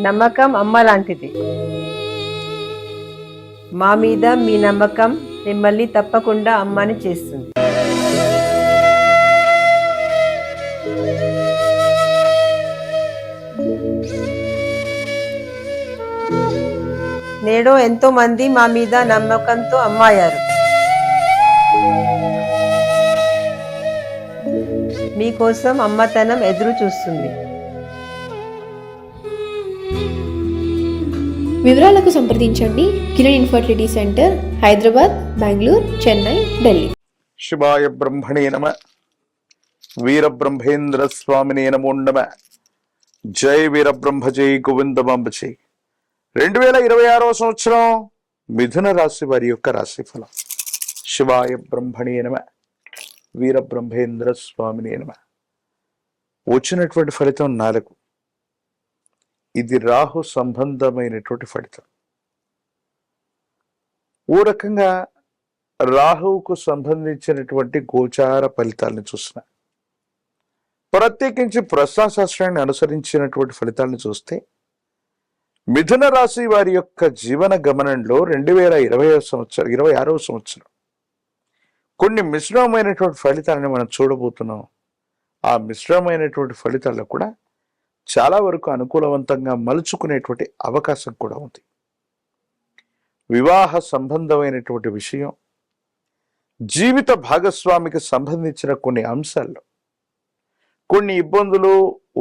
నమ్మకం అమ్మ లాంటిది. మా మీద మీ నమ్మకం మిమ్మల్ని తప్పకుండా అమ్మని చేస్తుంది. నేడు ఎంతో మంది మా మీద నమ్మకంతో అమ్మాయారు. మీకోసం అమ్మతనం ఎదురు చూస్తుంది. వివరాలకు సంప్రదించండి. Kiran infertility centre, Hyderabad, Bengaluru, Chennai, Delhi. శివాయ బ్రహ్మణే నమ. వీరబ్రహ్మేంద్ర స్వామినే నమో నమ. జై వీరబ్రహ్మ, జై గోవిందమాంబ జై. 2026వ సంవత్సరం మిథున రాశి వారి యొక్క రాశిఫలం. శివాయ బ్రహ్మణే నమ. వీరబ్రహ్మేంద్ర స్వామినే నమ. వచ్చినటువంటి ఫలితం 4. ఇది రాహు సంబంధమైనటువంటి ఫలితం. ఓ రకంగా రాహువుకు సంబంధించినటువంటి గోచార ఫలితాలను చూసిన, ప్రత్యేకించి ప్రశ్నాశాస్త్రాన్ని అనుసరించినటువంటి ఫలితాలను చూస్తే మిథున రాశి వారి యొక్క జీవన గమనంలో 2026వ సంవత్సరం కొన్ని మిశ్రమమైనటువంటి ఫలితాలను మనం చూడబోతున్నాం. ఆ మిశ్రమమైనటువంటి ఫలితాల్లో కూడా చాలా వరకు అనుకూలవంతంగా మలుచుకునేటువంటి అవకాశం కూడా ఉంది. వివాహ సంబంధమైనటువంటి విషయం, జీవిత భాగస్వామికి సంబంధించిన కొన్ని అంశాల్లో కొన్ని ఇబ్బందులు,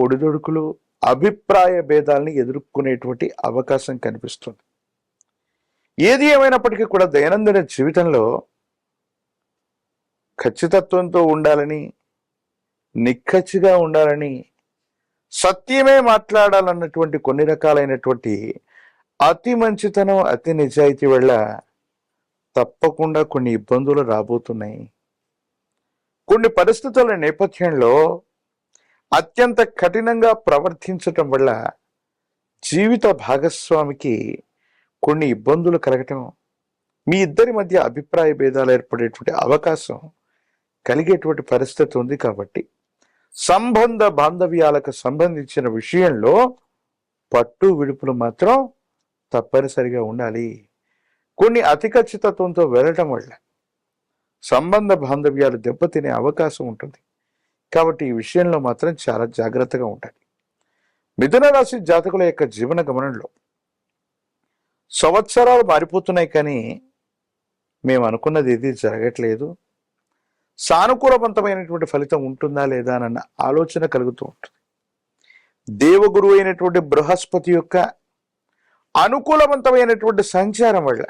ఒడిదొడుకులు, అభిప్రాయ భేదాలని ఎదుర్కొనేటువంటి అవకాశం కనిపిస్తుంది. ఏది ఏమైనప్పటికీ కూడా దైనందిన జీవితంలో ఖచ్చితత్వంతో ఉండాలని, నిక్కచ్చిగా ఉండాలని, సత్యమే మాట్లాడాలన్నటువంటి కొన్ని రకాలైనటువంటి అతి మంచితనం, అతి నిజాయితీ వల్ల తప్పకుండా కొన్ని ఇబ్బందులు రాబోతున్నాయి. కొన్ని పరిస్థితుల నేపథ్యంలో అత్యంత కఠినంగా ప్రవర్తించటం వల్ల జీవిత భాగస్వామికి కొన్ని ఇబ్బందులు కలగటం, మీ ఇద్దరి మధ్య అభిప్రాయ భేదాలు ఏర్పడేటువంటి అవకాశం కలిగేటువంటి పరిస్థితి ఉంది. కాబట్టి సంబంధ బాంధవ్యాలకు సంబంధించిన విషయంలో పట్టు విడుపులు మాత్రం తప్పనిసరిగా ఉండాలి. కొన్ని అతి ఖచ్చితత్వంతో వెళ్ళటం వల్ల సంబంధ బాంధవ్యాలు దెబ్బతినే అవకాశం ఉంటుంది. కాబట్టి ఈ విషయంలో మాత్రం చాలా జాగ్రత్తగా ఉండాలి. మిథున రాశి జాతకుల యొక్క జీవన గమనంలో సంవత్సరాలు మారిపోతున్నాయి, కానీ మేము అనుకున్నది ఏది జరగట్లేదు, సానుకూలవంతమైనటువంటి ఫలితం ఉంటుందా లేదా అన్న ఆలోచన కలుగుతూ ఉంటుంది. దేవగురువు అయినటువంటి బృహస్పతి యొక్క అనుకూలవంతమైనటువంటి సంచారం వల్ల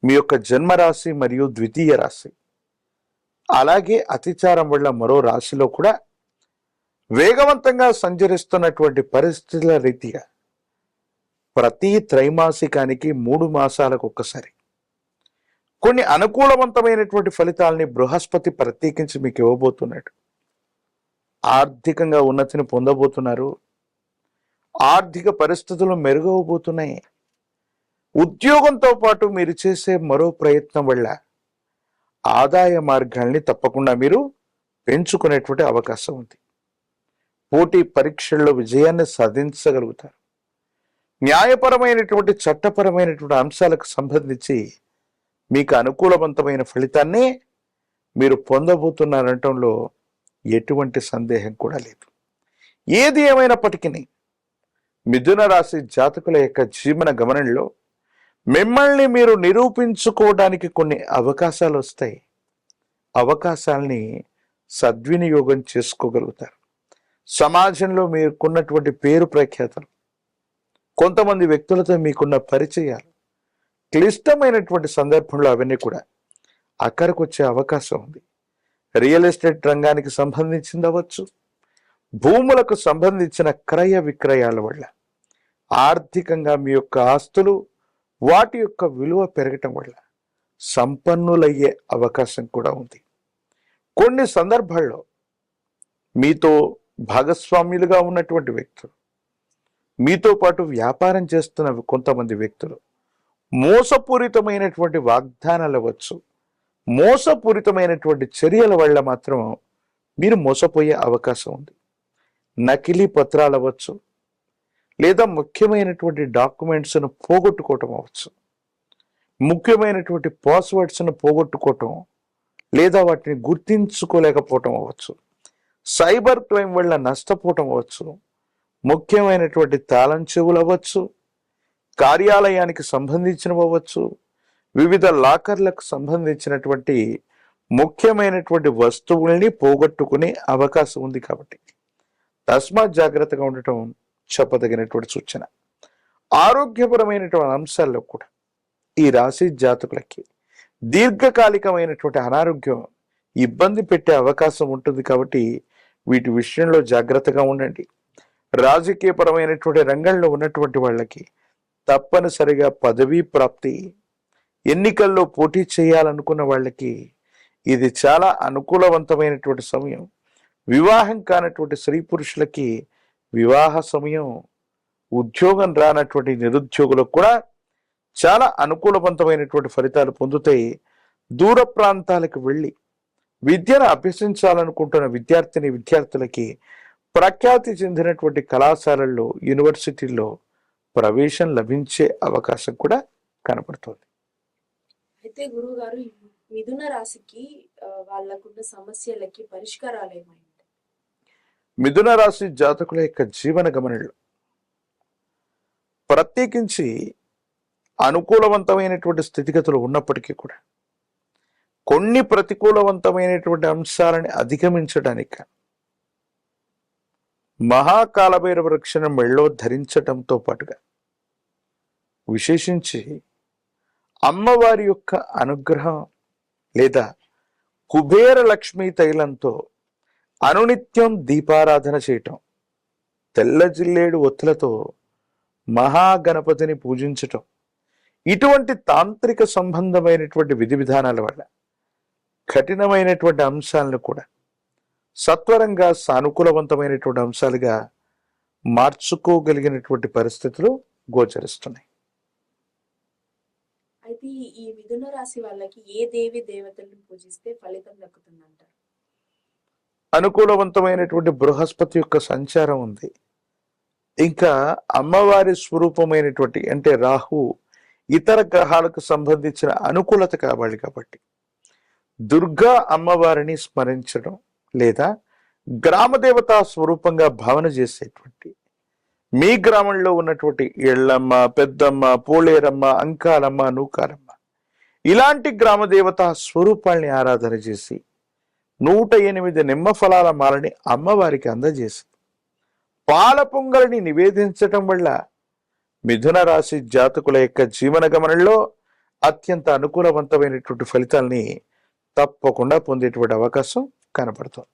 మీ యొక్క జన్మరాశి మరియు ద్వితీయ రాశి, అలాగే అతిచారం వల్ల మరో రాశిలో కూడా వేగవంతంగా సంచరిస్తున్నటువంటి పరిస్థితుల రీతిగా ప్రతి త్రైమాసికానికి 3 మాసాలకు ఒక్కసారి కొన్ని అనుకూలవంతమైనటువంటి ఫలితాలని బృహస్పతి ప్రత్యేకించి మీకు ఇవ్వబోతున్నాడు. ఆర్థికంగా ఉన్నతిని పొందబోతున్నారు. ఆర్థిక పరిస్థితులు మెరుగవబోతున్నాయి. ఉద్యోగంతో పాటు మీరు చేసే మరో ప్రయత్నం వల్ల ఆదాయ మార్గాల్ని తప్పకుండా మీరు పెంచుకునేటువంటి అవకాశం ఉంది. పోటీ పరీక్షల్లో విజయాన్ని సాధించగలుగుతారు. న్యాయపరమైనటువంటి, చట్టపరమైనటువంటి అంశాలకు సంబంధించి మీకు అనుకూలవంతమైన ఫలితాన్ని మీరు పొందబోతున్నారంటంలో ఎటువంటి సందేహం కూడా లేదు. ఏది ఏమైనప్పటికీ మిథున రాశి జాతకుల యొక్క జీవన గమనంలో మిమ్మల్ని మీరు నిరూపించుకోవడానికి కొన్ని అవకాశాలు వస్తాయి. అవకాశాలని సద్వినియోగం చేసుకోగలుగుతారు. సమాజంలో మీకున్నటువంటి పేరు ప్రఖ్యాతలు, కొంతమంది వ్యక్తులతో మీకున్న పరిచయాలు, క్లిష్టమైనటువంటి సందర్భంలో అవన్నీ కూడా అక్కడికి వచ్చే అవకాశం ఉంది. రియల్ ఎస్టేట్ రంగానికి సంబంధించింది అవ్వచ్చు, భూములకు సంబంధించిన క్రయ విక్రయాల వల్ల ఆర్థికంగా మీ యొక్క ఆస్తులు, వాటి యొక్క విలువ పెరగటం వల్ల సంపన్నులయ్యే అవకాశం కూడా ఉంది. కొన్ని సందర్భాల్లో మీతో భాగస్వామ్యులుగా ఉన్నటువంటి వ్యక్తులు, మీతో పాటు వ్యాపారం చేస్తున్న కొంతమంది వ్యక్తులు మోసపూరితమైనటువంటి వాగ్దానాలు అవ్వచ్చు, మోసపూరితమైనటువంటి చర్యల వల్ల మాత్రం మీరు మోసపోయే అవకాశం ఉంది. నకిలీ పత్రాలు అవ్వచ్చు, లేదా ముఖ్యమైనటువంటి డాక్యుమెంట్స్ను పోగొట్టుకోవటం అవ్వచ్చు, ముఖ్యమైనటువంటి పాస్వర్డ్స్ను పోగొట్టుకోవటం లేదా వాటిని గుర్తించుకోలేకపోవటం అవ్వచ్చు, సైబర్ క్రైమ్ వల్ల నష్టపోవటం అవ్వచ్చు, ముఖ్యమైనటువంటి తాళం చెవులు అవ్వచ్చు, కార్యాలయానికి సంబంధించినవి అవ్వచ్చు, వివిధ లాకర్లకు సంబంధించినటువంటి ముఖ్యమైనటువంటి వస్తువుల్ని పోగొట్టుకునే అవకాశం ఉంది. కాబట్టి తస్మాత్ జాగ్రత్తగా ఉండటం చెప్పదగినటువంటి సూచన. ఆరోగ్యపరమైనటువంటి అంశాల్లో కూడా ఈ రాశి జాతకులకి దీర్ఘకాలికమైనటువంటి అనారోగ్యం ఇబ్బంది పెట్టే అవకాశం ఉంటుంది. కాబట్టి వీటి విషయంలో జాగ్రత్తగా ఉండండి. రాజకీయపరమైనటువంటి రంగంలో ఉన్నటువంటి వాళ్ళకి తప్పనిసరిగా పదవీ ప్రాప్తి, ఎన్నికల్లో పోటీ చేయాలనుకున్న వాళ్ళకి ఇది చాలా అనుకూలవంతమైనటువంటి సమయం. వివాహం కానటువంటి స్త్రీ పురుషులకి వివాహ సమయం, ఉద్యోగం రానటువంటి నిరుద్యోగులకు కూడా చాలా అనుకూలవంతమైనటువంటి ఫలితాలు పొందుతాయి. దూర ప్రాంతాలకు వెళ్ళి విద్యను అభ్యసించాలనుకుంటున్న విద్యార్థులకి ప్రఖ్యాతి చెందినటువంటి కళాశాలల్లో, యూనివర్సిటీల్లో ప్రవేశం లభించే అవకాశం కూడా కనపడుతుంది. అయితే గురువు గారు, మిథున రాశికి వాళ్ళకున్న సమస్యలకి పరిష్కారాలు ఏమైంది? మిథున రాశి జాతకుల యొక్క జీవన గమనంలో ప్రత్యేకించి అనుకూలవంతమైనటువంటి స్థితిగతులు ఉన్నప్పటికీ కూడా కొన్ని ప్రతికూలవంతమైనటువంటి అంశాలని అధిగమించడానికి మహాకాలభైరవ వృక్షను మెళ్ళో ధరించటంతో పాటుగా విశేషించి అమ్మవారి యొక్క అనుగ్రహం లేదా కుబేర లక్ష్మీ తైలంతో అనునిత్యం దీపారాధన చేయటం, తెల్ల జిల్లేడు ఒత్తులతో మహాగణపతిని పూజించటం, ఇటువంటి తాంత్రిక సంబంధమైనటువంటి విధి విధానాల వల్ల కఠినమైనటువంటి అంశాలను కూడా సత్వరంగా సానుకూలవంతమైనటువంటి అంశాలుగా మార్చుకోగలిగినటువంటి పరిస్థితులు గోచరిస్తున్నాయి. అయితే ఈ మిథున రాశి వాళ్ళకి ఏ దేవి దేవతలను పూజిస్తే ఫలితం దక్కుతుందంటారు? అనుకూలవంతమైనటువంటి బృహస్పతి యొక్క సంచారం ఉంది. ఇంకా అమ్మవారి స్వరూపమైనటువంటి అంటే రాహు ఇతర గ్రహాలకు సంబంధించిన అనుకూలత కావాలి. కాబట్టి దుర్గా అమ్మవారిని స్మరించడం లేదా గ్రామదేవతా స్వరూపంగా భావన చేసేటువంటి మీ గ్రామంలో ఉన్నటువంటి ఎళ్ళమ్మ, పెద్దమ్మ, పోలేరమ్మ, అంకాలమ్మ, నూకాలమ్మ ఇలాంటి గ్రామదేవతా స్వరూపాల్ని ఆరాధన చేసి 108 నిమ్మ ఫలాల మాలని అమ్మవారికి అందజేసి పాల పొంగలిని నివేదించటం వల్ల మిథున రాశి జాతకుల యొక్క జీవన గమనంలో అత్యంత అనుకూలవంతమైనటువంటి ఫలితాల్ని తప్పకుండా పొందేటువంటి అవకాశం కనపడుతుంది.